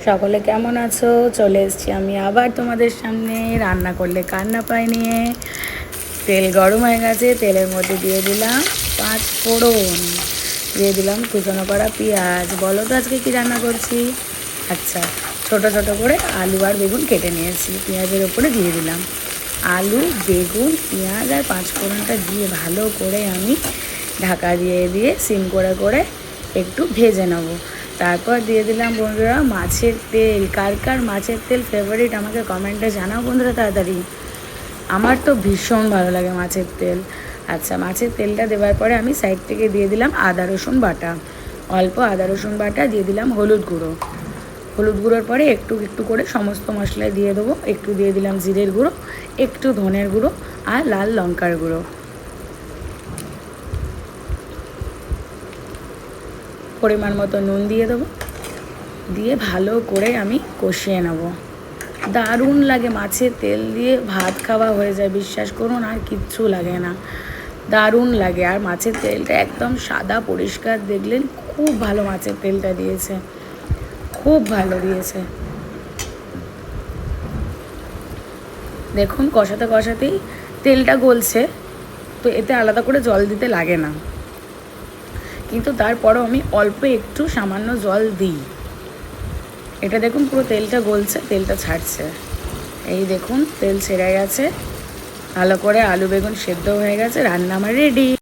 সকলে কেমন আছো? চলে এসেছি আমি আবার তোমাদের সামনে রান্না করলে কান্না পাই নিয়ে। তেল গরম হয়ে গেছে, তেলের মধ্যে দিয়ে দিলাম 5 ফোড়ন, দিয়ে দিলাম কুচনো করা পেঁয়াজ। বলো তো আজকে কি রান্না করছি? আচ্ছা, ছোট ছোট করে আলু আর বেগুন কেটে নিয়েছি, পেঁয়াজের ওপরে দিয়ে দিলাম। আলু, বেগুন, পেঁয়াজ আর 5 ফোড়নটা দিয়ে ভালো করে আমি ঢাকা দিয়ে দিয়ে সিম করে করে একটু ভেজে নেবো। তারপর দিয়ে দিলাম বন্ধুরা মাছের তেল। কার কার মাছের তেল ফেভারিট আমাকে কমেন্টে জানাও বন্ধুরা তাড়াতাড়ি। আমার তো ভীষণ ভালো লাগে মাছের তেল। আচ্ছা, মাছের তেলটা দেওয়ার পরে আমি সাইড থেকে দিয়ে দিলাম আদা রসুন বাটা, অল্প আদা রসুন বাটা, দিয়ে দিলাম হলুদ গুঁড়ো। হলুদ গুঁড়োর পরে একটু একটু করে সমস্ত মশলা দিয়ে দেবো। একটু দিয়ে দিলাম জিরের গুঁড়ো, একটু ধনের গুঁড়ো আর লাল লঙ্কার গুঁড়ো। পরিমাণ মতো নুন দিয়ে দেবো, দিয়ে ভালো করে আমি কষিয়ে নেব। দারুণ লাগে মাছের তেল দিয়ে ভাত খাওয়া হয়ে যায়, বিশ্বাস করুন, আর কিচ্ছু লাগে না, দারুণ লাগে। আর মাছের তেলটা একদম সাদা পরিষ্কার, দেখলেন খুব ভালো মাছের তেলটা দিয়েছে, খুব ভালো দিয়েছে। দেখুন কষাতে কষাতেই তেলটা গলছে, তো এতে আলাদা করে জল দিতে লাগে না, কিন্তু তারপরও আমি অল্প একটু সামান্য জল দিই। এটা দেখুন পুরো তেলটা গলছে, তেলটা ছাড়ছে, এই দেখুন তেল ছেড়ে গেছে, ভালো করে আলু বেগুন সেদ্ধ হয়ে গেছে, রান্না আমার রেডি।